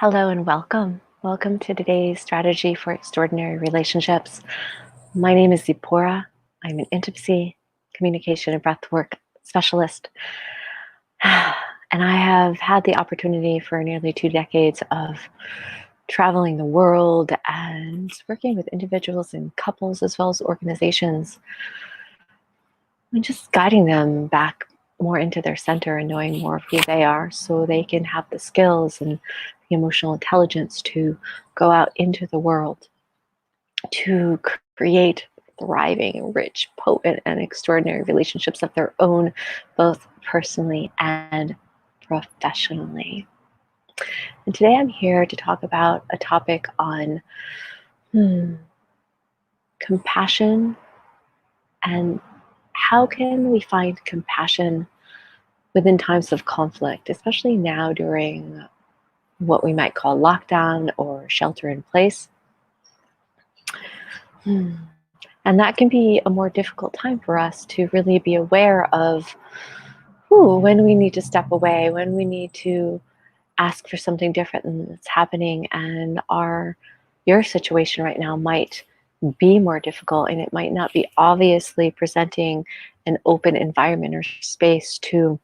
Hello and welcome. Welcome to today's strategy for extraordinary relationships. My name is Tziporah. I'm an intimacy, communication, and breathwork specialist. And I have had the opportunity for nearly 2 decades of traveling the world and working with individuals and couples as well as organizations and just guiding them back more into their center and knowing more of who they are so they can have the skills and the emotional intelligence to go out into the world to create thriving, rich, potent, and extraordinary relationships of their own, both personally and professionally. And today I'm here to talk about a topic on compassion and how can we find compassion within times of conflict, especially now during what we might call lockdown or shelter in place. And that can be a more difficult time for us to really be aware of when we need to step away, when we need to ask for something different than that's happening. And your situation right now might be more difficult, and it might not be obviously presenting an open environment or space to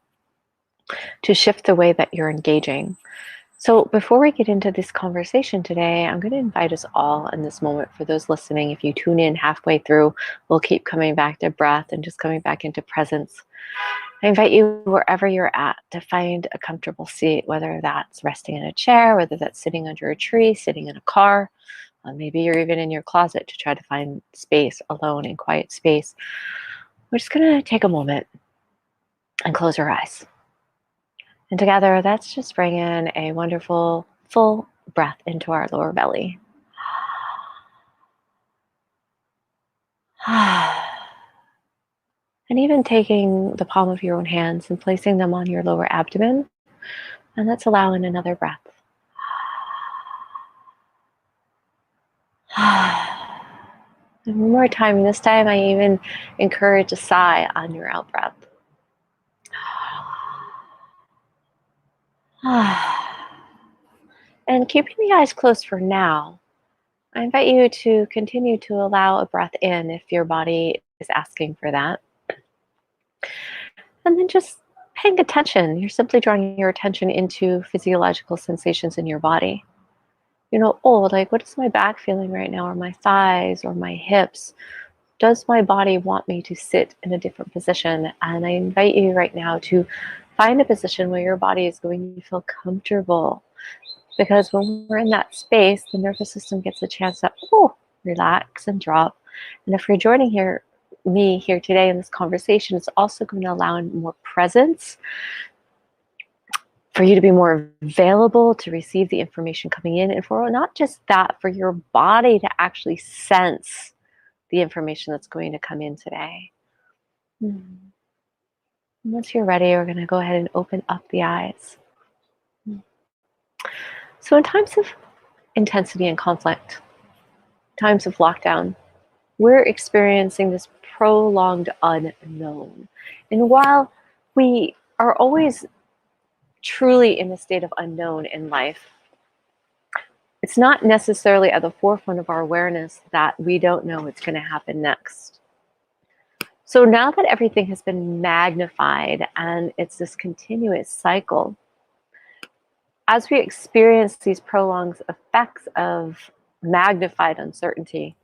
shift the way that you're engaging. So before we get into this conversation today, I'm going to invite us all in this moment. For those listening, if you tune in halfway through, we'll keep coming back to breath and just coming back into presence. I invite you wherever you're at to find a comfortable seat, whether that's resting in a chair, whether that's sitting under a tree, sitting in a car, maybe you're even in your closet to try to find space alone in quiet space. We're just going to take a moment and close our eyes. And together, let's just bring in a wonderful, full breath into our lower belly. And even taking the palm of your own hands and placing them on your lower abdomen. And let's allow in another breath. And one more time. This time, I even encourage a sigh on your out breath. And keeping the eyes closed for now, I invite you to continue to allow a breath in if your body is asking for that. And then just paying attention. You're simply drawing your attention into physiological sensations in your body. What is my back feeling right now, or my thighs, or my hips? Does my body want me to sit in a different position? And I invite you right now to find a position where your body is going to feel comfortable. Because when we're in that space, the nervous system gets a chance to relax and drop. And if you're joining me here today in this conversation, it's also going to allow more presence for you to be more available to receive the information coming in. And for not just that, for your body to actually sense the information that's going to come in today. Once you're ready, we're going to go ahead and open up the eyes. So in times of intensity and conflict, times of lockdown, we're experiencing this prolonged unknown. And while we are always truly in a state of unknown in life, it's not necessarily at the forefront of our awareness that we don't know what's going to happen next. So now that everything has been magnified and it's this continuous cycle, as we experience these prolonged effects of magnified uncertainty,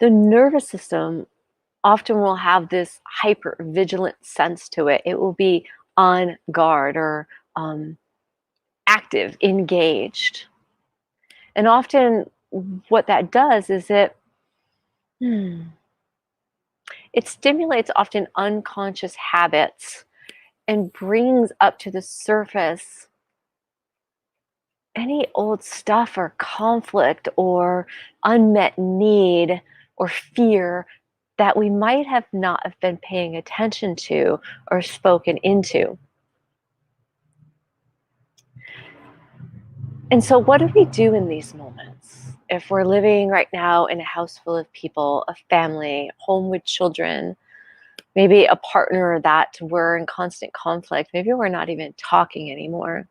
the nervous system often will have this hyper vigilant sense to it. It will be on guard or active, engaged. And often what that does is it stimulates often unconscious habits and brings up to the surface any old stuff or conflict or unmet need or fear that we might have not have been paying attention to or spoken into. And so what do we do in these moments? If we're living right now in a house full of people, a family, home with children, maybe a partner that we're in constant conflict, maybe we're not even talking anymore.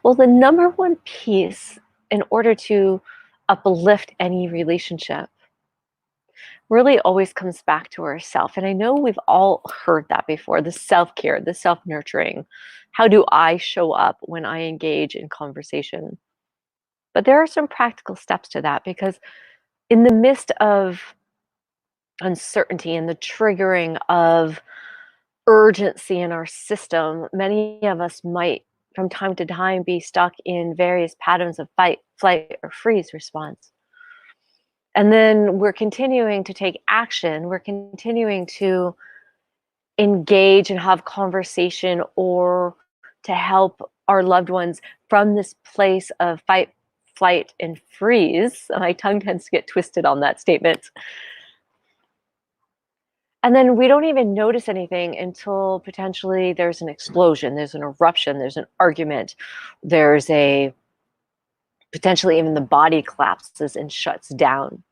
Well, the number one piece in order to uplift any relationship really always comes back to ourself. And I know we've all heard that before, the self-care, the self-nurturing. How do I show up when I engage in conversation? But there are some practical steps to that because in the midst of uncertainty and the triggering of urgency in our system, many of us might from time to time be stuck in various patterns of fight, flight, or freeze response. And then we're continuing to take action, we're continuing to engage and have conversation or to help our loved ones from this place of fight, flight, and freeze. My tongue tends to get twisted on that statement. And then we don't even notice anything until potentially there's an explosion, there's an eruption, there's an argument, there's a potentially even the body collapses and shuts down.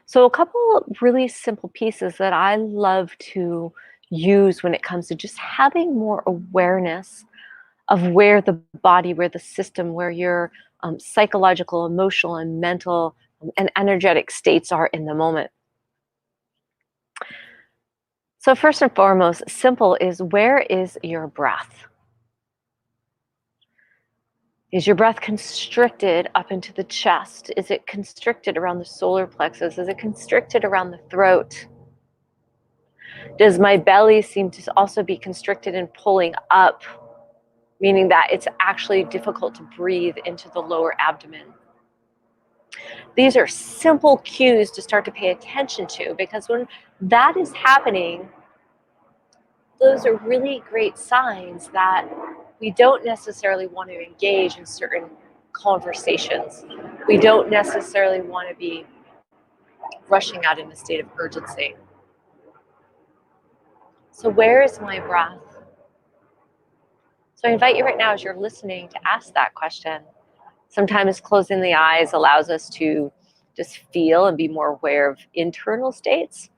So, a couple really simple pieces that I love to use when it comes to just having more awareness of where the body, where the system, where your psychological, emotional, and mental and energetic states are in the moment. So, first and foremost, simple is where is your breath? Is your breath constricted up into the chest? Is it constricted around the solar plexus? Is it constricted around the throat? Does my belly seem to also be constricted and pulling up, meaning that it's actually difficult to breathe into the lower abdomen? These are simple cues to start to pay attention to because when that is happening, those are really great signs that we don't necessarily want to engage in certain conversations. We don't necessarily want to be rushing out in a state of urgency. So, where is my breath? So, I invite you right now as you're listening to ask that question. Sometimes closing the eyes allows us to just feel and be more aware of internal states.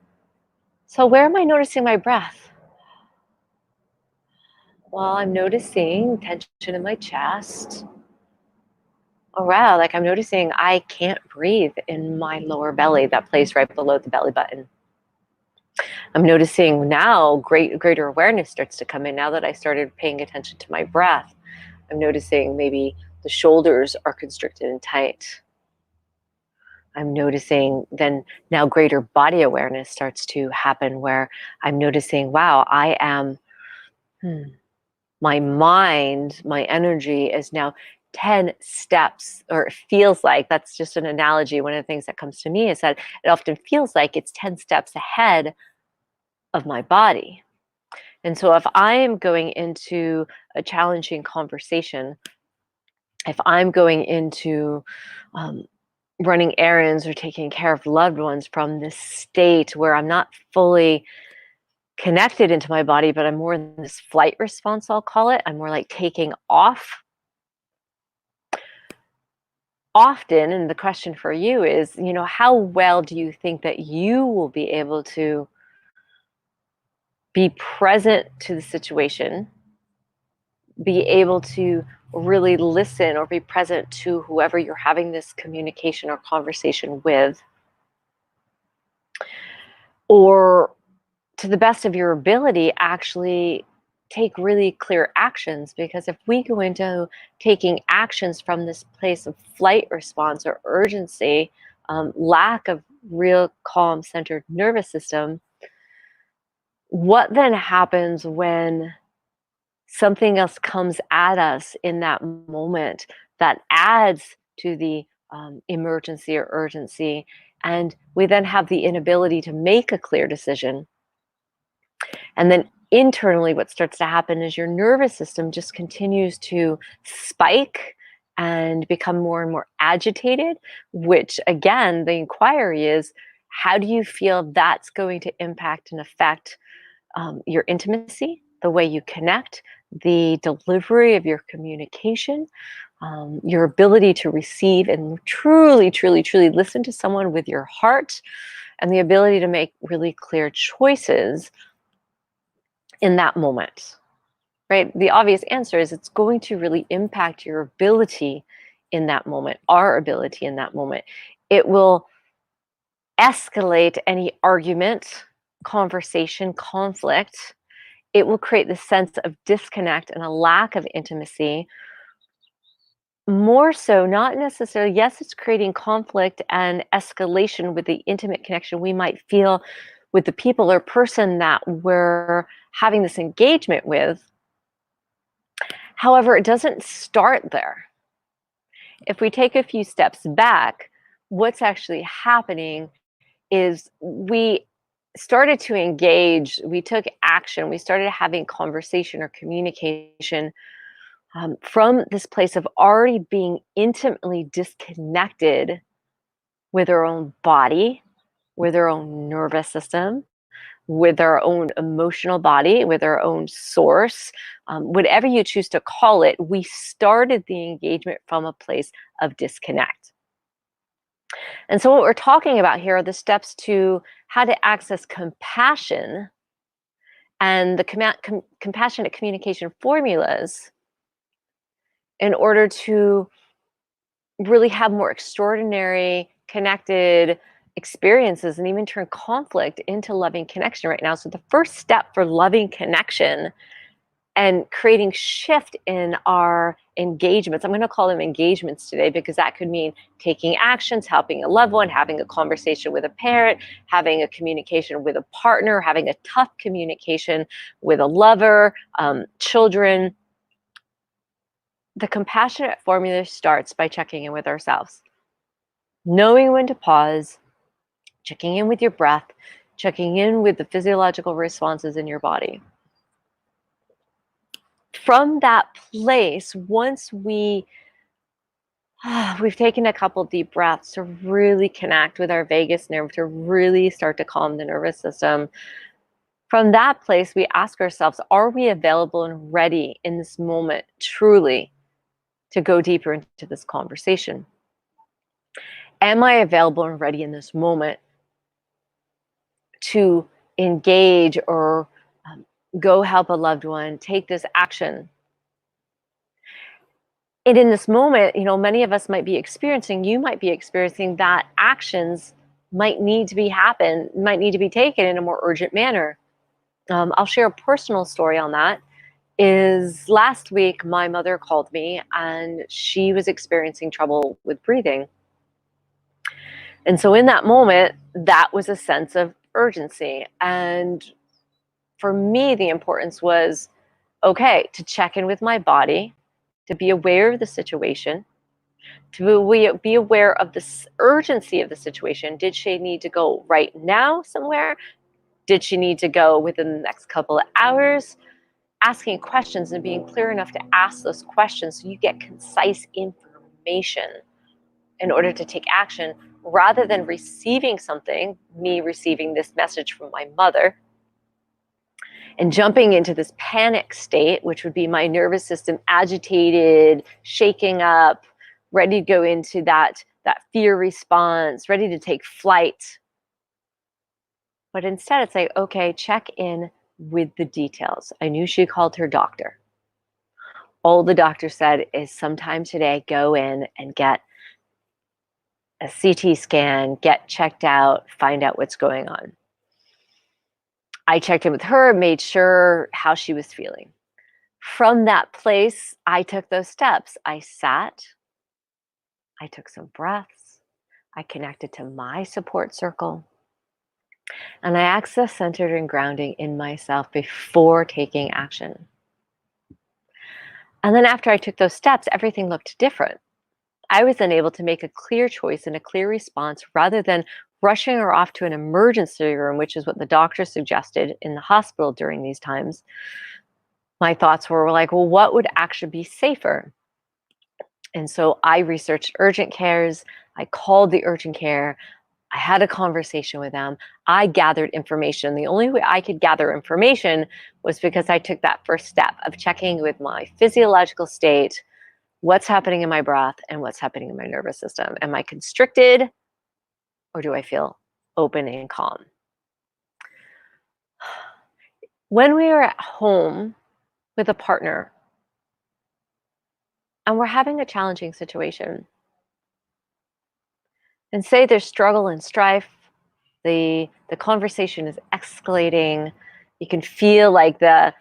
So, where am I noticing my breath? Well, I'm noticing tension in my chest. Oh, wow. Like I'm noticing I can't breathe in my lower belly, that place right below the belly button. I'm noticing now greater awareness starts to come in now that I started paying attention to my breath. I'm noticing maybe the shoulders are constricted and tight. I'm noticing then now greater body awareness starts to happen where I'm noticing, wow, I am, hmm, my mind, my energy is now 10 steps, or it feels like that's just an analogy. One of the things that comes to me is that it often feels like it's 10 steps ahead of my body. And so if I am going into a challenging conversation, if I'm going into um, running errands or taking care of loved ones from this state where I'm not fully connected into my body, but I'm more in this flight response, I'll call it. I'm more like taking off. Often, and the question for you is, how well do you think that you will be able to be present to the situation, be able to really listen or be present to whoever you're having this communication or conversation with, or to the best of your ability, actually take really clear actions? Because if we go into taking actions from this place of flight response or urgency, lack of real calm centered nervous system, what then happens when something else comes at us in that moment that adds to the emergency or urgency? And we then have the inability to make a clear decision. And then internally, what starts to happen is your nervous system just continues to spike and become more and more agitated, which again, the inquiry is, how do you feel that's going to impact and affect your intimacy, the way you connect, the delivery of your communication, your ability to receive and truly, truly, truly listen to someone with your heart, and the ability to make really clear choices in that moment. right? The obvious answer is it's going to really impact your ability in that moment, our ability in that moment. It will escalate any argument, conversation, conflict. It will create this sense of disconnect and a lack of intimacy. More so, not necessarily, yes, it's creating conflict and escalation with the intimate connection we might feel with the people or person that we're having this engagement with. However, it doesn't start there. If we take a few steps back, what's actually happening is we started to engage, we took action, we started having conversation or communication from this place of already being intimately disconnected with our own body, with our own nervous system, with our own emotional body, with our own source, whatever you choose to call it. We started the engagement from a place of disconnect. And so, what we're talking about here are the steps to how to access compassion and the compassionate communication formulas in order to really have more extraordinary, connected experiences and even turn conflict into loving connection right now. So, the first step for loving connection and creating shift in our engagements. I'm going to call them engagements today because that could mean taking actions, helping a loved one, having a conversation with a parent, having a communication with a partner, having a tough communication with a lover, children. The compassionate formula starts by checking in with ourselves, knowing when to pause, checking in with your breath, checking in with the physiological responses in your body. From that place, once we've taken a couple deep breaths to really connect with our vagus nerve, to really start to calm the nervous system. From that place, we ask ourselves, are we available and ready in this moment truly to go deeper into this conversation? Am I available and ready in this moment to engage or go help a loved one, take this action? And in this moment, many of us might be experiencing, you might be experiencing that actions might need to be taken in a more urgent manner. I'll share a personal story on that. Is last week, my mother called me and she was experiencing trouble with breathing. And so in that moment, that was a sense of urgency. And for me, the importance was, okay, to check in with my body, to be aware of the situation, to be aware of the urgency of the situation. Did she need to go right now somewhere? Did she need to go within the next couple of hours? Asking questions and being clear enough to ask those questions so you get concise information in order to take action rather than receiving something, me receiving this message from my mother, and jumping into this panic state, which would be my nervous system agitated, shaking up, ready to go into that fear response, ready to take flight. But instead, it's like, okay, check in with the details. I knew she called her doctor. All the doctor said is sometime today, go in and get a CT scan, get checked out, find out what's going on. I checked in with her, made sure how she was feeling. From that place, I took those steps. I sat, I took some breaths, I connected to my support circle, and I accessed centered and grounding in myself before taking action. And then after I took those steps, everything looked different. I was then able to make a clear choice and a clear response rather than rushing her off to an emergency room, which is what the doctor suggested in the hospital during these times. My thoughts were like, well, what would actually be safer? And so I researched urgent cares. I called the urgent care. I had a conversation with them. I gathered information. The only way I could gather information was because I took that first step of checking with my physiological state, what's happening in my breath and what's happening in my nervous system. Am I constricted or do I feel open and calm? When we are at home, with a partner and we're having a challenging situation, and say there's struggle and strife, the conversation is escalating, you can feel like the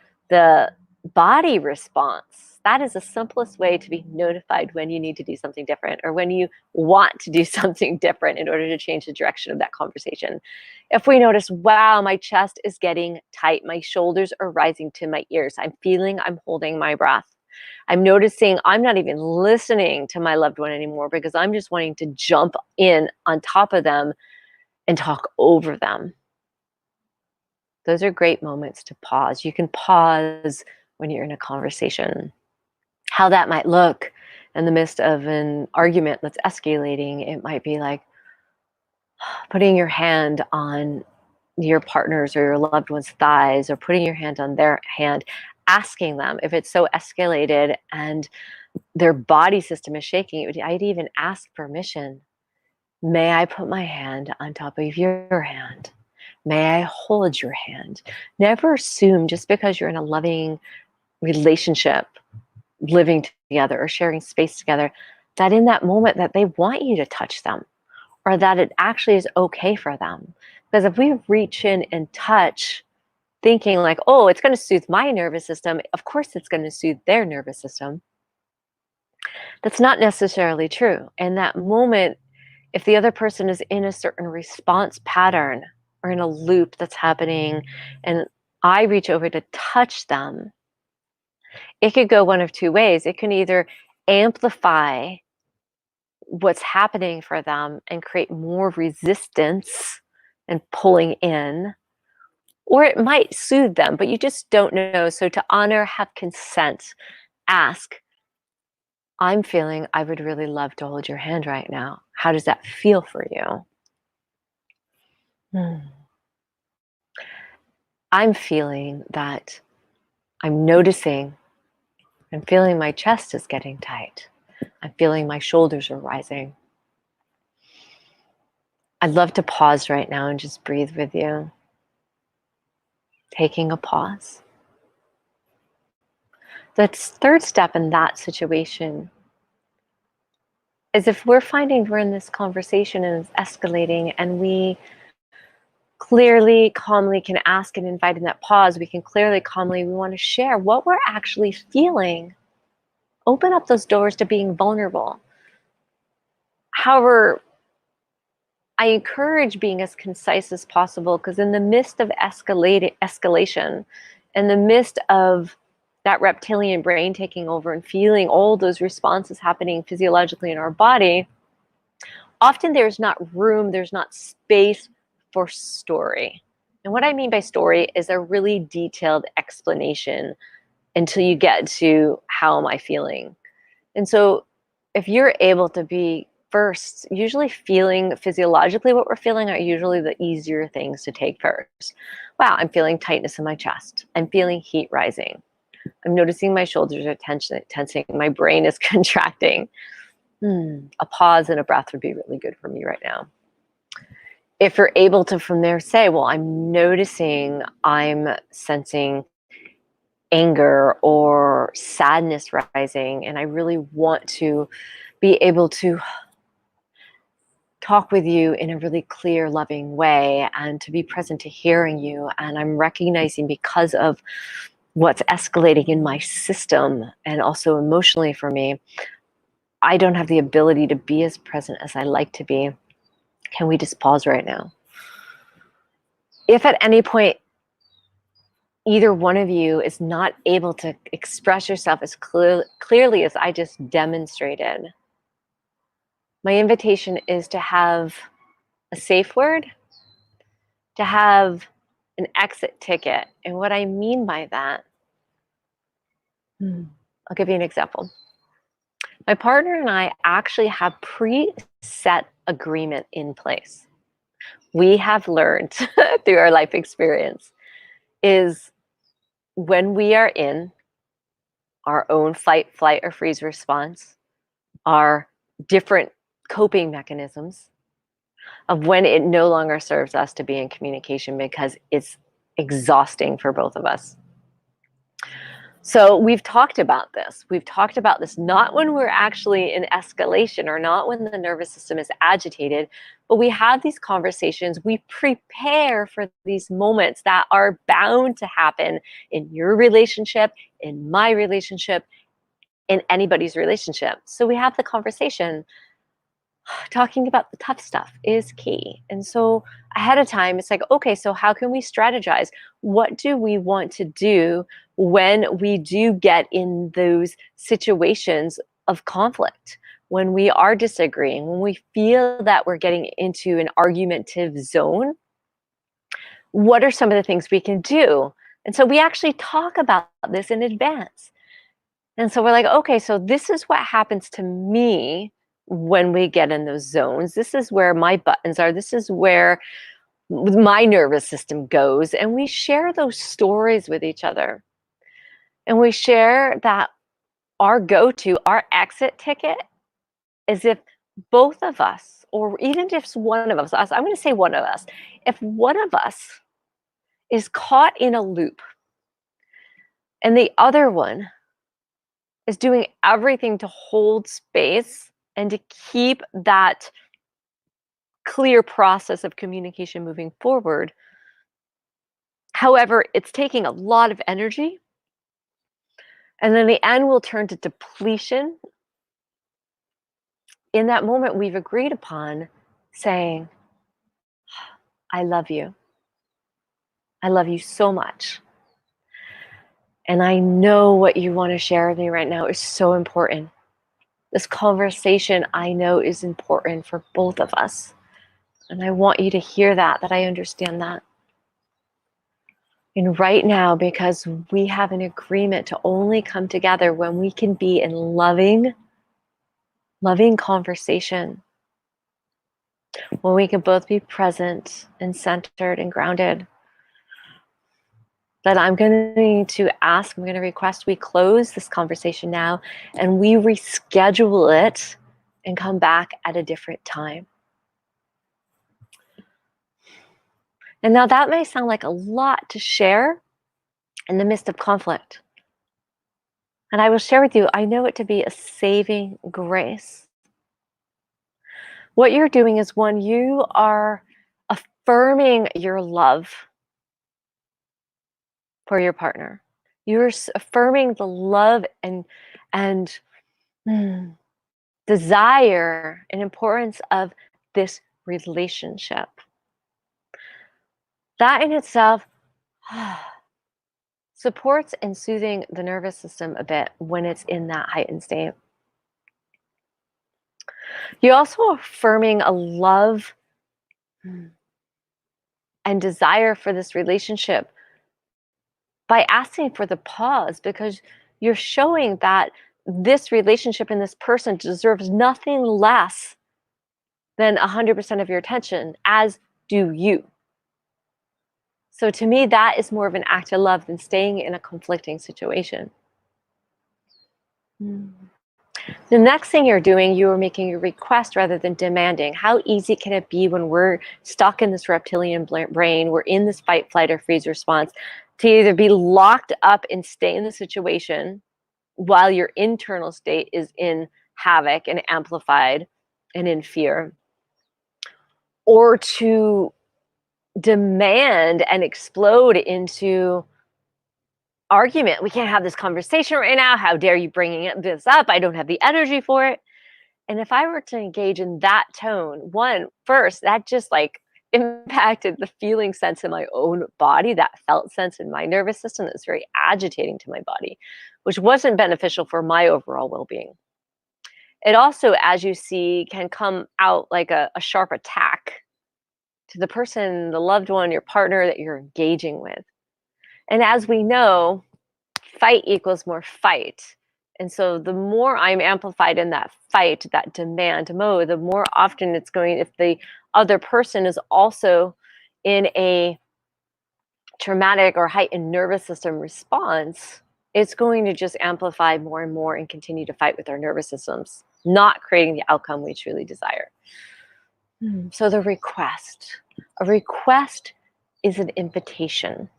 body response. That is the simplest way to be notified when you need to do something different or when you want to do something different in order to change the direction of that conversation. If we notice, wow, my chest is getting tight, my shoulders are rising to my ears, I'm holding my breath. I'm noticing I'm not even listening to my loved one anymore because I'm just wanting to jump in on top of them and talk over them. Those are great moments to pause. You can pause when you're in a conversation. How that might look in the midst of an argument that's escalating, it might be like putting your hand on your partner's or your loved one's thighs or putting your hand on their hand, asking them if it's so escalated and their body system is shaking. I'd even ask permission. May I put my hand on top of your hand? May I hold your hand? Never assume just because you're in a loving relationship, living together or sharing space together, that in that moment that they want you to touch them or that it actually is okay for them. Because if we reach in and touch, thinking like, oh, it's going to soothe my nervous system, of course it's going to soothe their nervous system. That's not necessarily true. In that moment, if the other person is in a certain response pattern or in a loop that's happening and I reach over to touch them, it could go one of two ways. It can either amplify what's happening for them and create more resistance and pulling in, or it might soothe them, but you just don't know. So to honor, have consent, ask, I'm feeling I would really love to hold your hand right now. How does that feel for you? Hmm. I'm feeling that I'm noticing, I'm feeling my chest is getting tight. I'm feeling my shoulders are rising. I'd love to pause right now and just breathe with you. Taking a pause. The third step in that situation is if we're finding we're in this conversation and it's escalating and we clearly, calmly can ask and invite in that pause, we can clearly, calmly, we want to share what we're actually feeling. Open up those doors to being vulnerable. However, I encourage being as concise as possible because in the midst of escalation, in the midst of that reptilian brain taking over and feeling all those responses happening physiologically in our body, often there's not room, there's not space for story. And what I mean by story is a really detailed explanation until you get to how am I feeling. And so if you're able to be first, usually feeling physiologically what we're feeling are usually the easier things to take first. Wow, I'm feeling tightness in my chest. I'm feeling heat rising. I'm noticing my shoulders are tensing. My brain is contracting. A pause and a breath would be really good for me right now. If you're able to from there say, well, I'm noticing I'm sensing anger or sadness rising, and I really want to be able to talk with you in a really clear, loving way and to be present to hearing you. And I'm recognizing because of what's escalating in my system and also emotionally for me, I don't have the ability to be as present as I like to be. Can we just pause right now? If at any point either one of you is not able to express yourself as clearly as I just demonstrated, my invitation is to have a safe word, to have an exit ticket. And what I mean by that, I'll give you an example. My partner and I actually have preset agreement in place. We have learned through our life experience is when we are in our own fight, flight, or freeze response, our different coping mechanisms of when it no longer serves us to be in communication because it's exhausting for both of us. So we've talked about this. We've talked about this not when we're actually in escalation or not when the nervous system is agitated, but we have these conversations. We prepare for these moments that are bound to happen in your relationship, in my relationship, in anybody's relationship. So we have the conversation. Talking about the tough stuff is key. And so ahead of time, it's like, okay, so how can we strategize? What do we want to do when we do get in those situations of conflict? When we are disagreeing, when we feel that we're getting into an argumentative zone, what are some of the things we can do? And so we actually talk about this in advance. And so we're like, okay, so this is what happens to me when we get in those zones. This is where my buttons are. This is where my nervous system goes. And we share those stories with each other. And we share that our go to, our exit ticket is if both of us, or even if one of us, I'm going to say one of us, if one of us is caught in a loop and the other one is doing everything to hold space and to keep that clear process of communication moving forward. However, it's taking a lot of energy. And then the end will turn to depletion. In that moment, we've agreed upon saying, I love you. I love you so much. And I know what you want to share with me right now is so important. This conversation I know is important for both of us. And I want you to hear that I understand that. And right now, because we have an agreement to only come together when we can be in loving conversation, when we can both be present and centered and grounded, that I'm going to request we close this conversation now and we reschedule it and come back at a different time. And now that may sound like a lot to share in the midst of conflict. And I will share with you, I know it to be a saving grace. What you're doing is, one, you are affirming your love for your partner. You're affirming the love and desire and importance of this relationship. That in itself supports and soothing the nervous system a bit when it's in that heightened state. You're also affirming a love and desire for this relationship by asking for the pause, because you're showing that this relationship and this person deserves nothing less than 100% of your attention, as do you. So to me, that is more of an act of love than staying in a conflicting situation. The next thing you're doing, you are making a request rather than demanding. How easy can it be when we're stuck in this reptilian brain, we're in this fight, flight, or freeze response, to either be locked up and stay in the situation while your internal state is in havoc and amplified and in fear, or to demand and explode into argument. We can't have this conversation right now. How dare you bringing this up? I don't have the energy for it. And if I were to engage in that tone, first, that just like impacted the feeling sense in my own body, that felt sense in my nervous system that's very agitating to my body, which wasn't beneficial for my overall well-being. It also, as you see, can come out like a sharp attack to the person, the loved one, your partner that you're engaging with. And as we know, fight equals more fight. And so the more I'm amplified in that fight, that demand mode, the more often it's going, if the other person is also in a traumatic or heightened nervous system response, it's going to just amplify more and more and continue to fight with our nervous systems, not creating the outcome we truly desire. So a request is an invitation.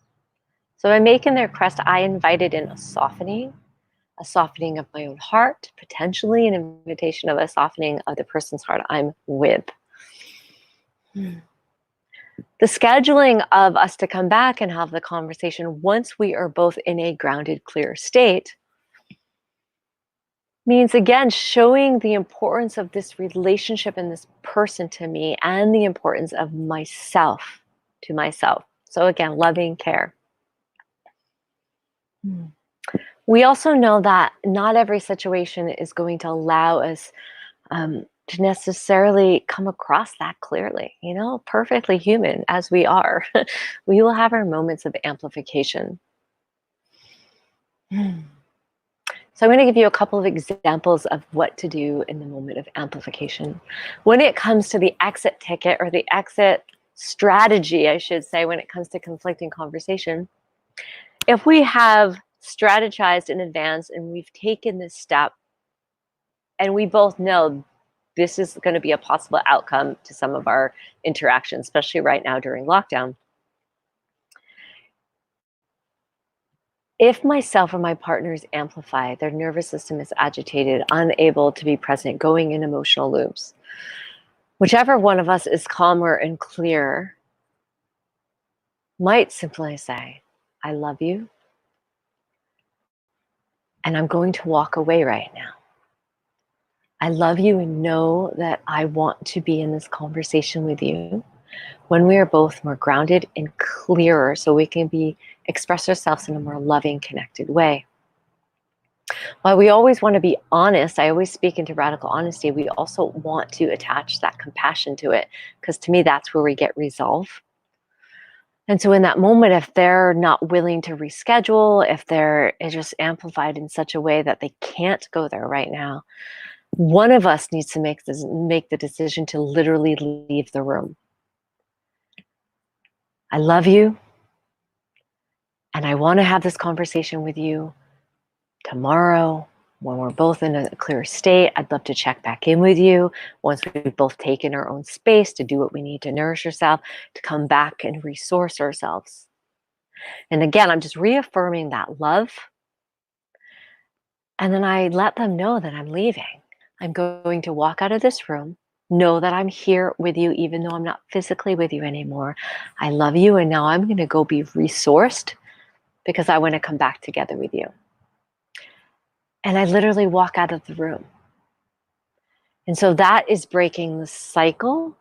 So by making their request, I invited in a softening of my own heart, potentially an invitation of a softening of the person's heart I'm with. The scheduling of us to come back and have the conversation once we are both in a grounded, clear state means, again, showing the importance of this relationship and this person to me and the importance of myself to myself. So again, loving care. We also know that not every situation is going to allow us to necessarily come across that clearly, perfectly human as we are. We will have our moments of amplification. So I'm going to give you a couple of examples of what to do in the moment of amplification. When it comes to the exit ticket or the exit strategy, I should say, when it comes to conflicting conversation, if we have strategized in advance and we've taken this step and we both know this is going to be a possible outcome to some of our interactions, especially right now during lockdown. If myself or my partners amplify, their nervous system is agitated, unable to be present, going in emotional loops, whichever one of us is calmer and clearer might simply say, I love you, and I'm going to walk away right now. I love you and know that I want to be in this conversation with you when we are both more grounded and clearer, so we can express ourselves in a more loving, connected way. While we always want to be honest, I always speak into radical honesty, we also want to attach that compassion to it, because to me, that's where we get resolve. And so in that moment, if they're not willing to reschedule, if they're just amplified in such a way that they can't go there right now, one of us needs to make the decision to literally leave the room. I love you, and I want to have this conversation with you tomorrow when we're both in a clear state. I'd love to check back in with you once we've both taken our own space to do what we need to nourish ourselves, to come back and resource ourselves. And again, I'm just reaffirming that love. And then I let them know that I'm leaving. I'm going to walk out of this room. Know that I'm here with you, even though I'm not physically with you anymore. I love you, and now I'm going to go be resourced because I want to come back together with you. And I literally walk out of the room. And so that is breaking the cycle.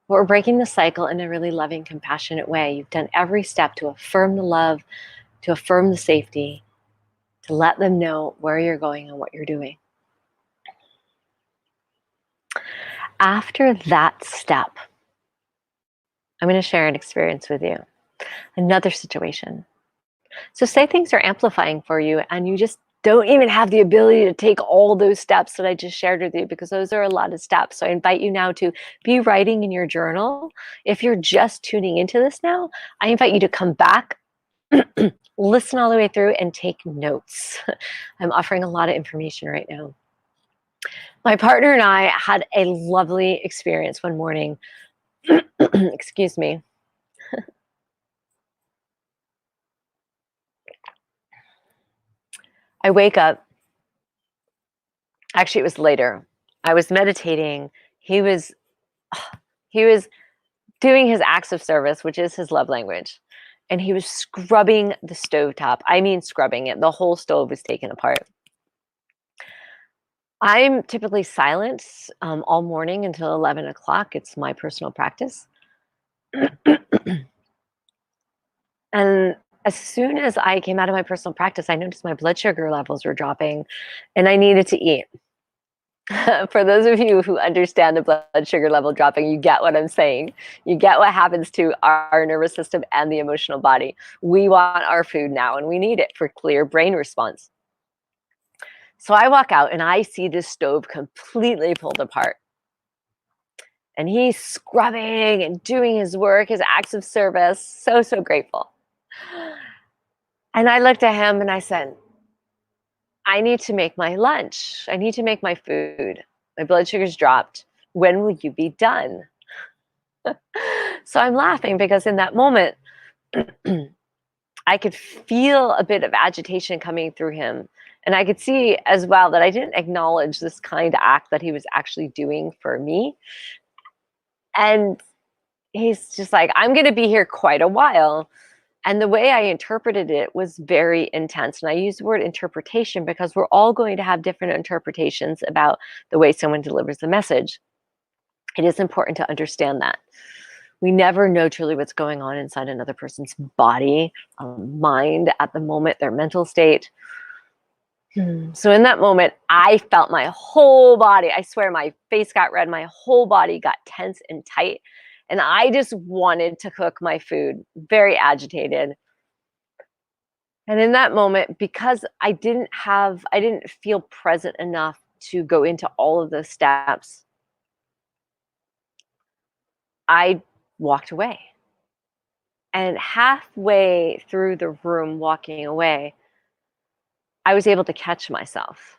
We're breaking the cycle in a really loving, compassionate way. You've done every step to affirm the love, to affirm the safety, to let them know where you're going and what you're doing. After that step, I'm going to share an experience with you. Another situation. So say things are amplifying for you and you just don't even have the ability to take all those steps that I just shared with you, because those are a lot of steps. So I invite you now to be writing in your journal. If you're just tuning into this now, I invite you to come back, listen all the way through, and take notes. I'm offering a lot of information right now. My partner and I had a lovely experience one morning. Excuse me. I wake up. Actually, it was later. I was meditating. He was doing his acts of service, which is his love language. And he was scrubbing the stovetop. I mean, scrubbing it. The whole stove was taken apart. I'm typically silent all morning until 11 o'clock. It's my personal practice. And as soon as I came out of my personal practice, I noticed my blood sugar levels were dropping and I needed to eat. For those of you who understand the blood sugar level dropping, you get what I'm saying. You get what happens to our nervous system and the emotional body. We want our food now and we need it for clear brain response. So I walk out and I see this stove completely pulled apart. And he's scrubbing and doing his work, his acts of service. So, so grateful. And I looked at him and I said, I need to make my lunch. I need to make my food. My blood sugar's dropped. When will you be done? So I'm laughing because in that moment, I could feel a bit of agitation coming through him. And I could see as well that I didn't acknowledge this kind act that he was actually doing for me. And he's just like, I'm going to be here quite a while. And the way I interpreted it was very intense. And I use the word interpretation because we're all going to have different interpretations about the way someone delivers the message. It is important to understand that. We never know truly what's going on inside another person's body, mind at the moment, their mental state. So in that moment, I felt my whole body, I swear my face got red, my whole body got tense and tight. And I just wanted to cook my food, very agitated. And in that moment, because I didn't feel present enough to go into all of those steps, I walked away. And halfway through the room walking away, I was able to catch myself.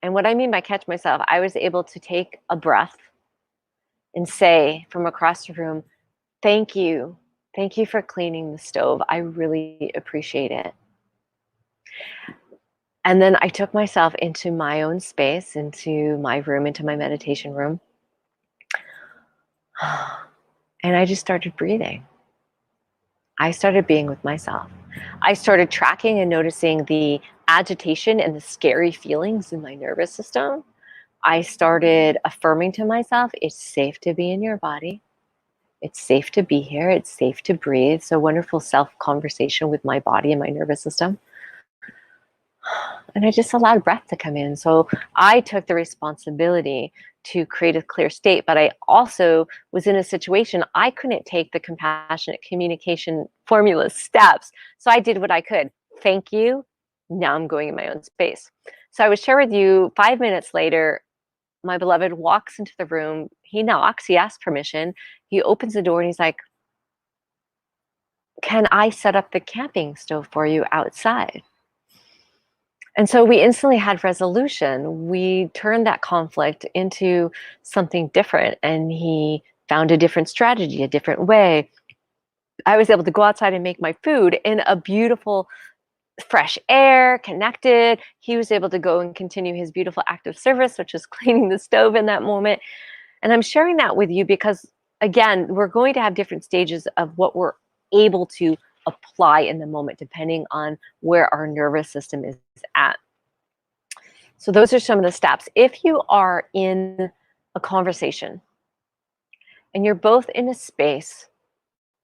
And what I mean by catch myself, I was able to take a breath and say from across the room, thank you. Thank you for cleaning the stove. I really appreciate it. And then I took myself into my own space, into my room, into my meditation room. And I just started breathing. I started being with myself. I started tracking and noticing the agitation and the scary feelings in my nervous system. I started affirming to myself, it's safe to be in your body. It's safe to be here. It's safe to breathe. So wonderful self-conversation with my body and my nervous system. And I just allowed breath to come in. So I took the responsibility to create a clear state, but I also was in a situation I couldn't take the compassionate communication formula steps. So I did what I could. Thank you. Now I'm going in my own space. So I would share with you 5 minutes later, my beloved walks into the room. He knocks, he asks permission. He opens the door and he's like, can I set up the camping stove for you outside? And so we instantly had resolution. We turned that conflict into something different, and he found a different strategy, a different way. I was able to go outside and make my food in a beautiful, fresh air, connected. He was able to go and continue his beautiful act of service, which is cleaning the stove in that moment. And I'm sharing that with you because, again, we're going to have different stages of what we're able to apply in the moment, depending on where our nervous system is at. So those are some of the steps. If you are in a conversation and you're both in a space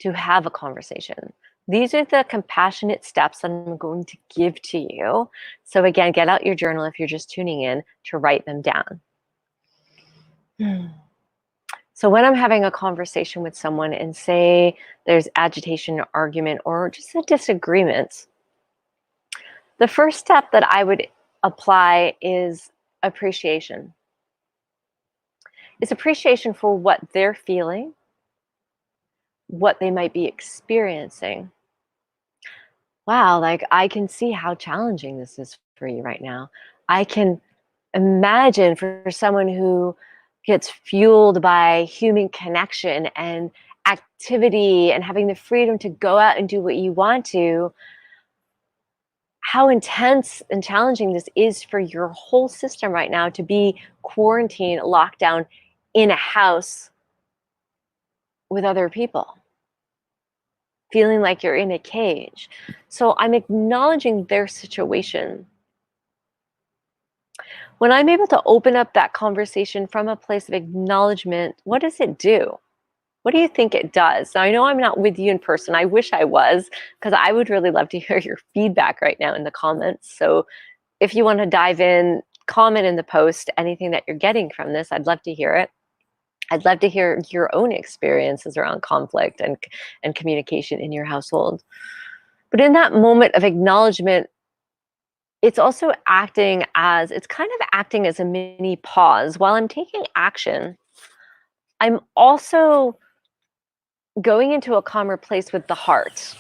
to have a conversation, these are the compassionate steps that I'm going to give to you. So again, get out your journal if you're just tuning in to write them down. So when I'm having a conversation with someone and say there's agitation or argument or just a disagreement, the first step that I would apply is appreciation. It's appreciation for what they're feeling, what they might be experiencing. Wow, like I can see how challenging this is for you right now. I can imagine for someone who gets fueled by human connection and activity and having the freedom to go out and do what you want to, how intense and challenging this is for your whole system right now to be quarantined, locked down in a house with other people, feeling like you're in a cage. So I'm acknowledging their situation. When I'm able to open up that conversation from a place of acknowledgement, what does it do? What do you think it does? Now, I know I'm not with you in person. I wish I was, because I would really love to hear your feedback right now in the comments. So if you want to dive in, comment in the post anything that you're getting from this. I'd love to hear it. I'd love to hear your own experiences around conflict and communication in your household. But in that moment of acknowledgement, it's also acting as a mini pause. While I'm taking action, I'm also going into a calmer place with the heart.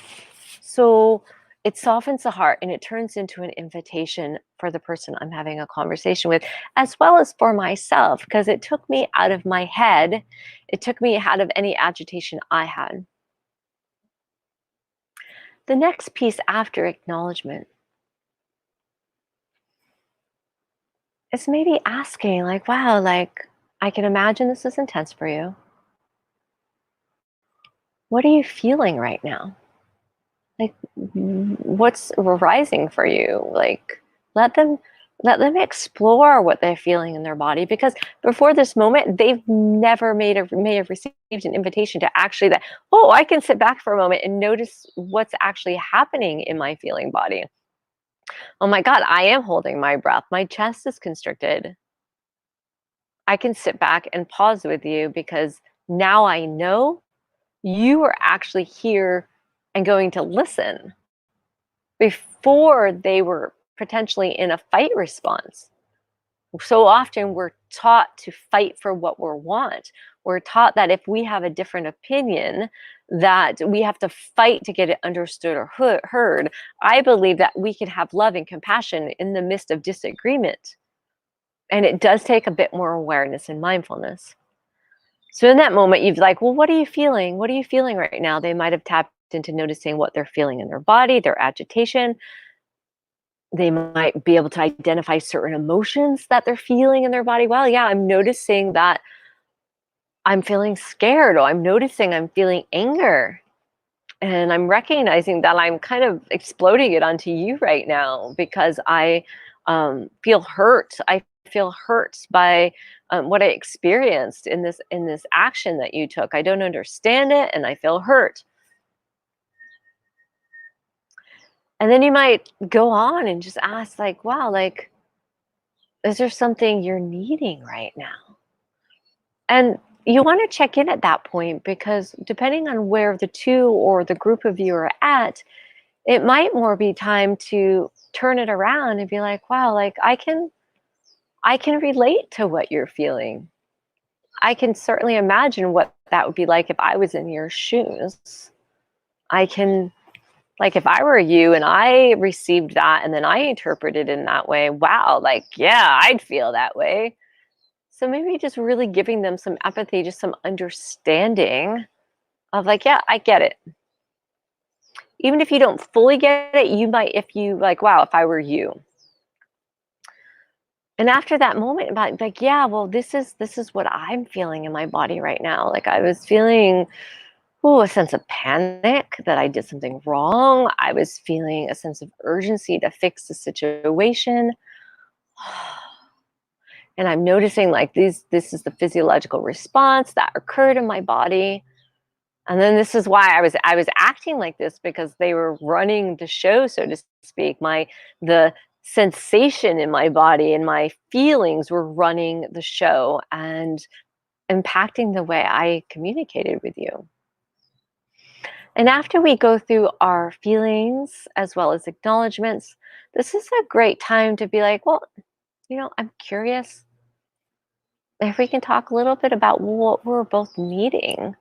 So it softens the heart and it turns into an invitation for the person I'm having a conversation with, as well as for myself, because it took me out of my head. It took me out of any agitation I had. The next piece after acknowledgement is maybe asking, like, wow, like, I can imagine this is intense for you. What are you feeling right now? Like, what's rising for you? Like, let them explore what they're feeling in their body, because before this moment they've never may have received an invitation to actually that, oh, I can sit back for a moment and notice what's actually happening in my feeling body. Oh my god, I am holding my breath, my chest is constricted. I can sit back and pause with you because now I know you are actually here and going to listen. Before, they were potentially in a fight response. So often we're taught to fight for what we want. We're taught that if we have a different opinion, that we have to fight to get it understood or heard. I believe that we can have love and compassion in the midst of disagreement. And it does take a bit more awareness and mindfulness. So in that moment, you've like, well, what are you feeling? What are you feeling right now? They might have tapped into noticing what they're feeling in their body, their agitation. They might be able to identify certain emotions that they're feeling in their body. Well, yeah, I'm noticing that I'm feeling scared, or I'm noticing I'm feeling anger. And I'm recognizing that I'm kind of exploding it onto you right now because I feel hurt. I feel hurt by what I experienced in this action that you took. I don't understand it, and I feel hurt. And then you might go on and just ask, like, wow, like, is there something you're needing right now? And you want to check in at that point, because depending on where the two or the group of you are at, it might more be time to turn it around and be like, wow, like, I can relate to what you're feeling. I can certainly imagine what that would be like if I was in your shoes. I can, like, if I were you and I received that and then I interpreted it in that way, wow, like, yeah, I'd feel that way. So maybe just really giving them some empathy, just some understanding of, like, yeah, I get it. Even if you don't fully get it, you might, if you like, wow, if I were you. And after that moment, about like, yeah, well, this is what I'm feeling in my body right now. Like, I was feeling, oh, a sense of panic that I did something wrong. I was feeling a sense of urgency to fix the situation. And I'm noticing, like, this is the physiological response that occurred in my body. And then this is why I was acting like this, because they were running the show, so to speak. The sensation in my body and my feelings were running the show and impacting the way I communicated with you. And after we go through our feelings as well as acknowledgments, this is a great time to be like, well, I'm curious if we can talk a little bit about what we're both needing.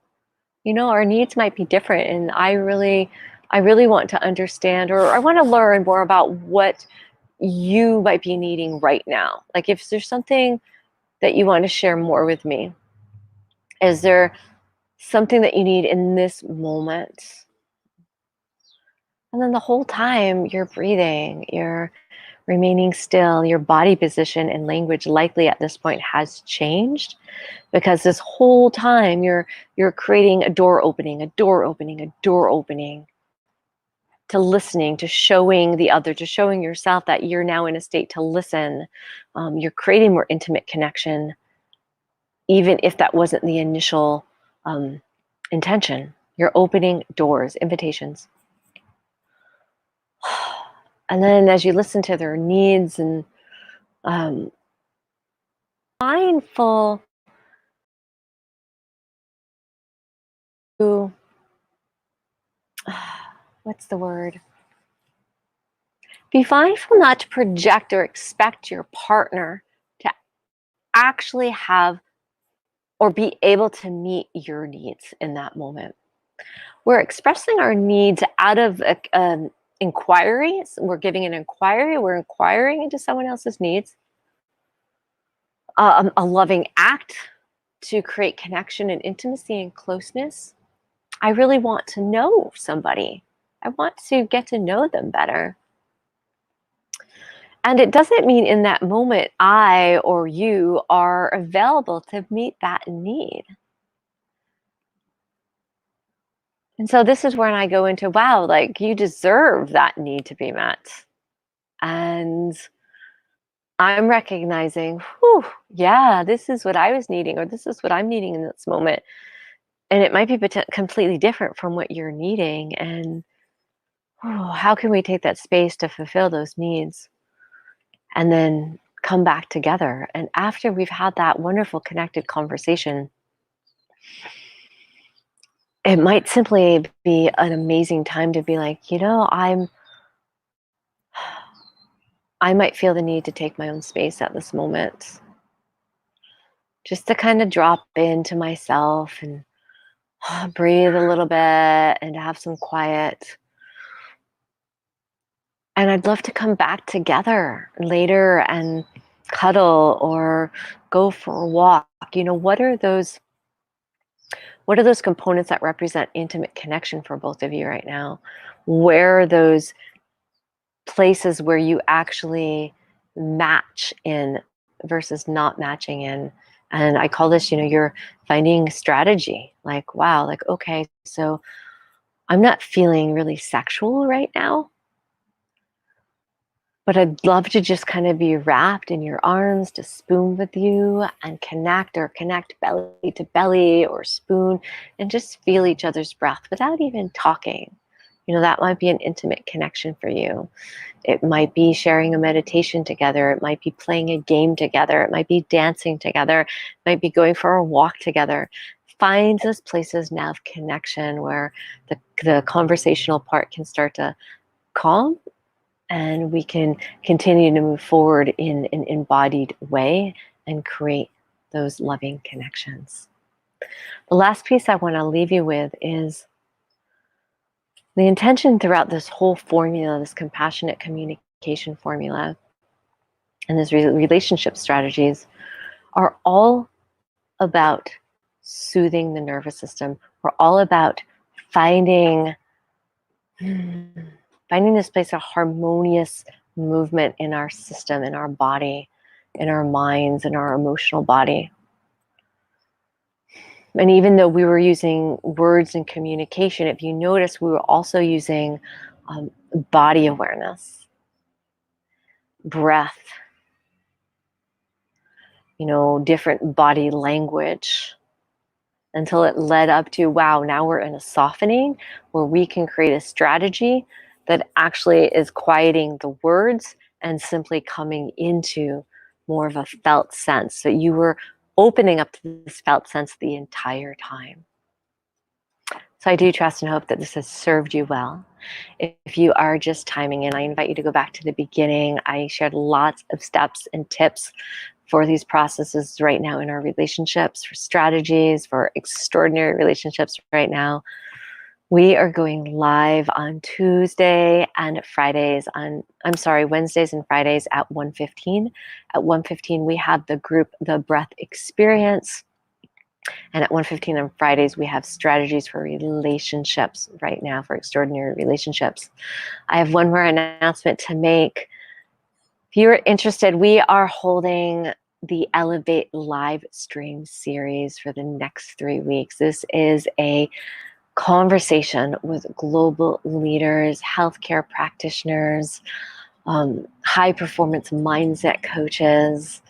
Our needs might be different, and I really want to understand, or I want to learn more about what you might be needing right now. Like, if there's something that you want to share more with me, is there something that you need in this moment? And then the whole time you're breathing, you're remaining still, your body position and language likely at this point has changed, because this whole time you're creating a door opening, a door opening, a door opening, to listening, to showing the other, to showing yourself that you're now in a state to listen. You're creating more intimate connection, even if that wasn't the initial intention. You're opening doors, invitations. And then as you listen to their needs and um, mindful to, what's the word? Be mindful not to project or expect your partner to actually have or be able to meet your needs in that moment. We're expressing our needs out of inquiry. So we're giving an inquiry. We're inquiring into someone else's needs. A loving act to create connection and intimacy and closeness. I really want to know somebody. I want to get to know them better. And it doesn't mean in that moment I or you are available to meet that need. And so this is when I go into, wow, like you deserve that need to be met. And I'm recognizing, whew, yeah, this is what I was needing, or this is what I'm needing in this moment. And it might be completely different from what you're needing. And how can we take that space to fulfill those needs and then come back together? And after we've had that wonderful connected conversation, it might simply be an amazing time to be like, I might feel the need to take my own space at this moment, just to kind of drop into myself and breathe a little bit and to have some quiet. And I'd love to come back together later and cuddle or go for a walk. What are those components that represent intimate connection for both of you right now? Where are those places where you actually match in versus not matching in? And I call this, you're finding strategy. Like, wow, like, okay, so I'm not feeling really sexual right now, but I'd love to just kind of be wrapped in your arms to spoon with you and connect belly to belly or spoon and just feel each other's breath without even talking. That might be an intimate connection for you. It might be sharing a meditation together. It might be playing a game together. It might be dancing together. It might be going for a walk together. Find those places now of connection where the conversational part can start to calm and we can continue to move forward in an embodied way and create those loving connections. The last piece I want to leave you with is the intention throughout this whole formula, this compassionate communication formula, and these relationship strategies are all about soothing the nervous system. We're all about finding this place of harmonious movement in our system, in our body, in our minds, in our emotional body. And even though we were using words in communication, if you notice, we were also using body awareness, breath, different body language, until it led up to, wow, now we're in a softening where we can create a strategy that actually is quieting the words and simply coming into more of a felt sense. So you were opening up to this felt sense the entire time. So I do trust and hope that this has served you well. If you are just timing in, I invite you to go back to the beginning. I shared lots of steps and tips for these processes right now in our relationships, for strategies, for extraordinary relationships right now. We are going live on Wednesdays and Fridays at 1:15. At 1:15, we have the group, The Breath Experience. And at 1:15 on Fridays, we have strategies for relationships right now, for extraordinary relationships. I have one more announcement to make. If you're interested, we are holding the Elevate live stream series for the next 3 weeks. This is a conversation with global leaders, healthcare practitioners, high performance mindset coaches,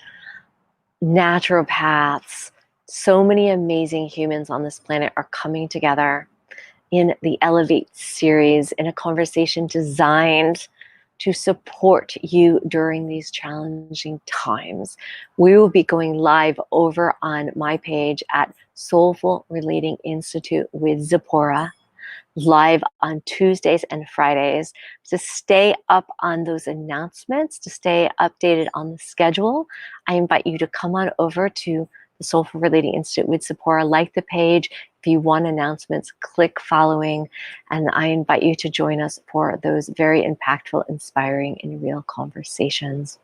naturopaths. So many amazing humans on this planet are coming together in the Elevate series in a conversation designed to support you during these challenging times. We will be going live over on my page at Soulful Relating Institute with Tziporah, live on Tuesdays and Fridays. To stay up on those announcements, to stay updated on the schedule, I invite you to come on over to the Soulful Relating Institute with Tziporah, like the page. If you want announcements, click following, and I invite you to join us for those very impactful, inspiring, and real conversations.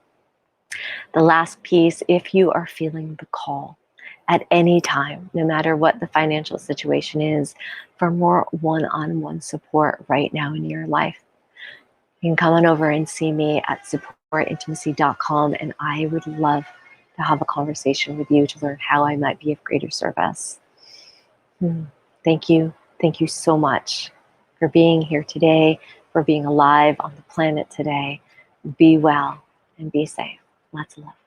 The last piece, if you are feeling the call, at any time, no matter what the financial situation is, for more one-on-one support right now in your life, you can come on over and see me at tziporahintimacy.com, and I would love to have a conversation with you to learn how I might be of greater service. Thank you. Thank you so much for being here today, for being alive on the planet today. Be well and be safe. Lots of love.